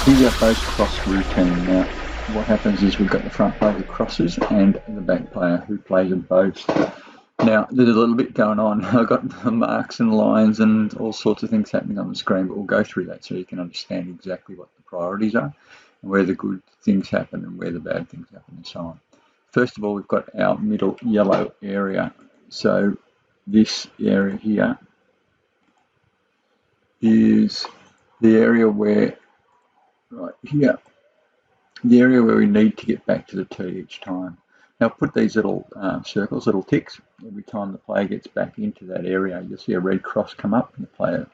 Here's our boast cross routine. Now, what happens is we've got the front player who crosses and the back player who plays a boast. Now, there's a little bit going on. I've got the marks and lines and all sorts of things happening on the screen, but we'll go through that so you can understand exactly what the priorities are and where the good things happen and where the bad things happen and so on. First of all, we've got our middle yellow area. So this area here is the area where, right here, the area where we need to get back to the tee each time. Now put these little circles, little ticks, every time the player gets back into that area. You'll see a red cross come up and the player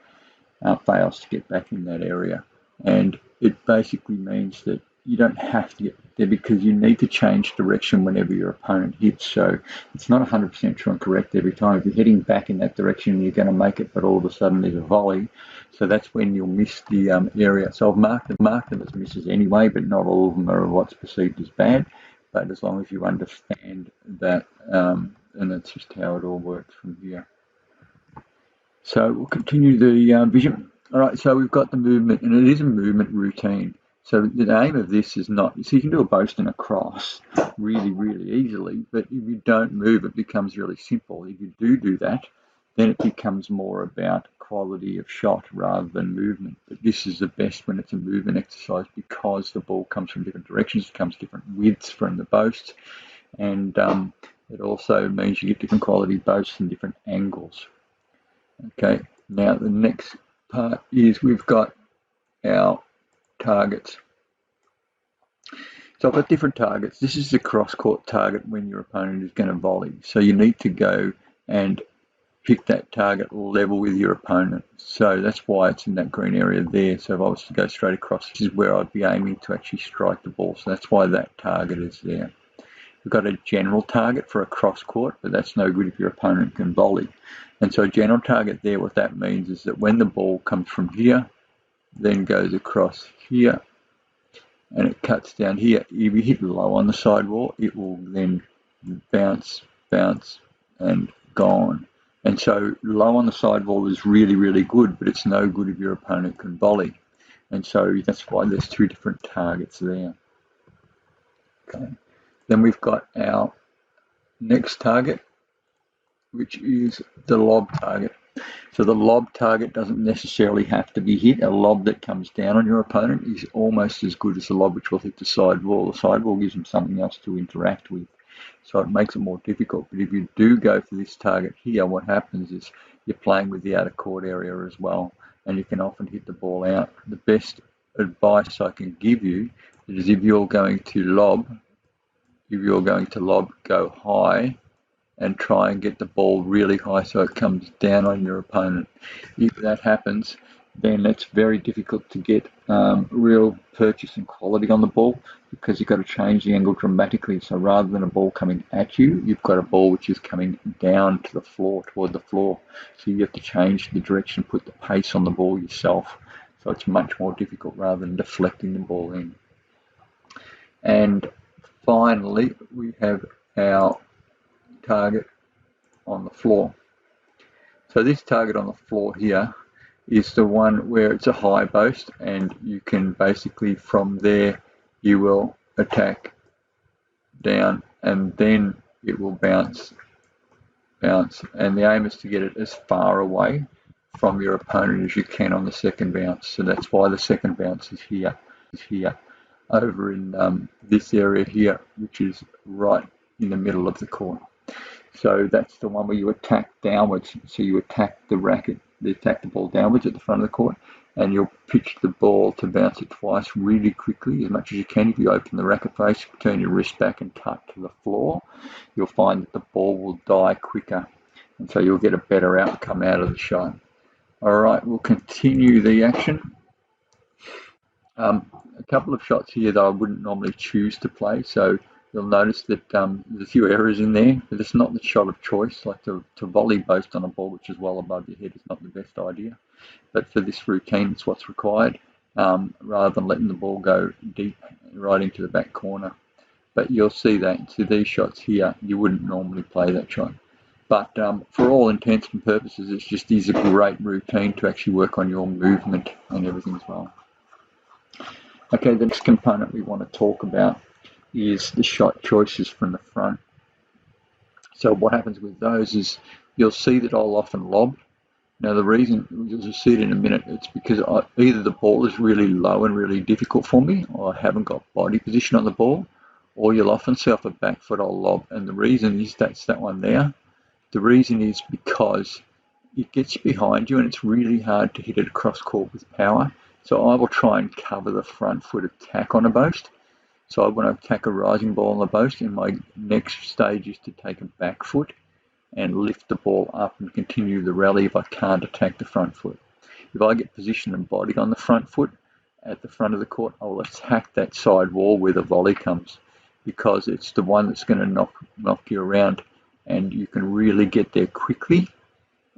fails to get back in that area. And it basically means that you don't have to get there because you need to change direction whenever your opponent hits. So it's not 100% true and correct every time. If you're heading back in that direction, you're going to make it, but all of a sudden there's a volley. So that's when you'll miss the area. So I've marked them as misses anyway, but not all of them are what's perceived as bad. But as long as you understand that, and that's just how it all works from here. So we'll continue the vision. All right, so we've got the movement, and it is a movement routine. So the aim of this is not, so you can do a boast and a cross really, really easily, but if you don't move, it becomes really simple. If you do that, then it becomes more about quality of shot rather than movement. But this is the best when it's a movement exercise because the ball comes from different directions, it comes different widths from the boast, and it also means you get different quality boasts and different angles. Okay, now the next part is we've got our targets. So I've got different targets. This is the cross-court target when your opponent is going to volley. So you need to go and pick that target level with your opponent. So that's why it's in that green area there. So if I was to go straight across, this is where I'd be aiming to actually strike the ball. So that's why that target is there. We've got a general target for a cross-court, but that's no good if your opponent can volley. And so a general target there, what that means is that when the ball comes from here, then goes across here, and it cuts down here, if you hit low on the sidewall, it will then bounce, and gone. And so low on the sidewall is really, really good, but it's no good if your opponent can volley. And so that's why there's two different targets there. Okay. Then we've got our next target, which is the lob target. So the lob target doesn't necessarily have to be hit. A lob that comes down on your opponent is almost as good as a lob which will hit the sidewall. The sidewall gives them something else to interact with, so it makes it more difficult. But if you do go for this target here, what happens is you're playing with the outer court area as well, and you can often hit the ball out. The best advice I can give you is if you're going to lob, go high and try and get the ball really high so it comes down on your opponent. If that happens, then it's very difficult to get real purchase and quality on the ball because you've got to change the angle dramatically. So rather than a ball coming at you, you've got a ball which is coming down to the floor, toward the floor. So you have to change the direction, put the pace on the ball yourself. So it's much more difficult rather than deflecting the ball in. And finally, we have our target on the floor. So this target on the floor here is the one where it's a high boast, and you can basically from there you will attack down and then it will bounce, and the aim is to get it as far away from your opponent as you can on the second bounce. So that's why the second bounce is here over in this area here, which is right in the middle of the court. So that's the one where you attack downwards. So you attack the racket, attack the ball downwards at the front of the court, and you'll pitch the ball to bounce it twice really quickly, as much as you can. If you open the racket face, turn your wrist back and tut to the floor, you'll find that the ball will die quicker, and so you'll get a better outcome out of the shot. All right, we'll continue the action. A couple of shots here that I wouldn't normally choose to play, so you'll notice that there's a few errors in there, but it's not the shot of choice. Like to volley boast on a ball which is well above your head is not the best idea. But for this routine, it's what's required, rather than letting the ball go deep right into the back corner. But you'll see that to these shots here, you wouldn't normally play that shot. But for all intents and purposes, it's just is a great routine to actually work on your movement and everything as well. Okay, the next component we want to talk about is the shot choices from the front. So what happens with those is you'll see that I'll often lob. Now the reason, you'll see it in a minute, it's because either the ball is really low and really difficult for me, or I haven't got body position on the ball, or you'll often see off a back foot I'll lob. And the reason is that's that one there. The reason is because it gets behind you and it's really hard to hit it across court with power. So I will try and cover the front foot attack on a boast. So I want to attack a rising ball on the boast, and my next stage is to take a back foot and lift the ball up and continue the rally if I can't attack the front foot. If I get position and body on the front foot at the front of the court, I will attack that side wall where the volley comes, because it's the one that's going to knock you around, and you can really get there quickly.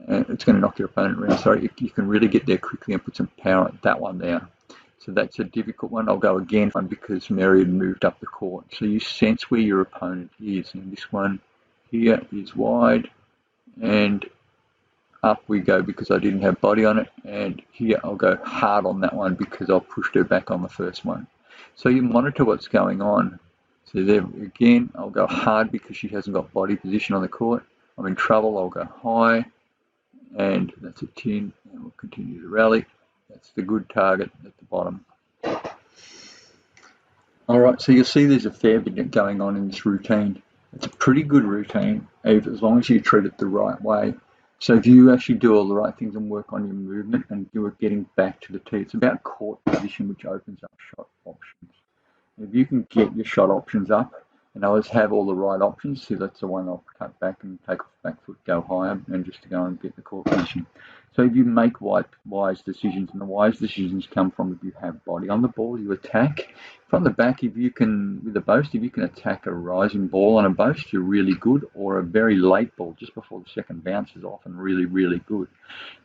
It's going to knock your opponent around, sorry. You can really get there quickly and put some power at that one there. So that's a difficult one. I'll go again because Mary had moved up the court. So you sense where your opponent is. And this one here is wide, and up we go because I didn't have body on it. And here I'll go hard on that one because I pushed her back on the first one. So you monitor what's going on. So there again, I'll go hard because she hasn't got body position on the court. I'm in trouble. I'll go high, and that's a 10, and we'll continue to rally. That's the good target at the bottom. All right, so you'll see there's a fair bit going on in this routine. It's a pretty good routine as long as you treat it the right way. So if you actually do all the right things and work on your movement and you are getting back to the tee, it's about court position, which opens up shot options. If you can get your shot options up and others have all the right options, so that's the one I'll cut back and take off back foot, go higher, and just to go and get the court position. So if you make wise decisions, and the wise decisions come from if you have body on the ball, you attack. From the back, if you can, with a boast, if you can attack a rising ball on a boast, you're really good, or a very late ball just before the second bounce is often really, really good.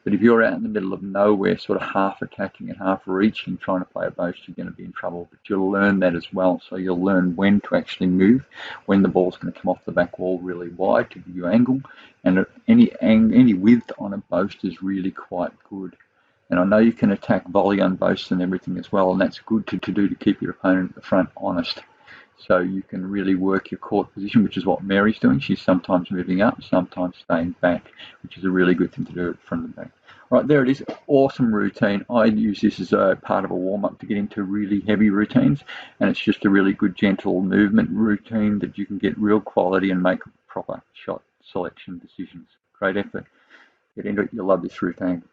But if you're out in the middle of nowhere, sort of half attacking and half reaching, trying to play a boast, you're going to be in trouble. But you'll learn that as well. So you'll learn when to actually move, when the ball's going to come off the back wall really wide to give you angle. And any width on a boast is really quite good. And I know you can attack volley on boasts and everything as well, and that's good to do to keep your opponent at the front honest. So you can really work your court position, which is what Mary's doing. She's sometimes moving up, sometimes staying back, which is a really good thing to do from the back. Right, there it is. Awesome routine. I use this as a part of a warm-up to get into really heavy routines, and it's just a really good gentle movement routine that you can get real quality and make proper shot selection decisions. Great effort. Get into it. You'll love this routine.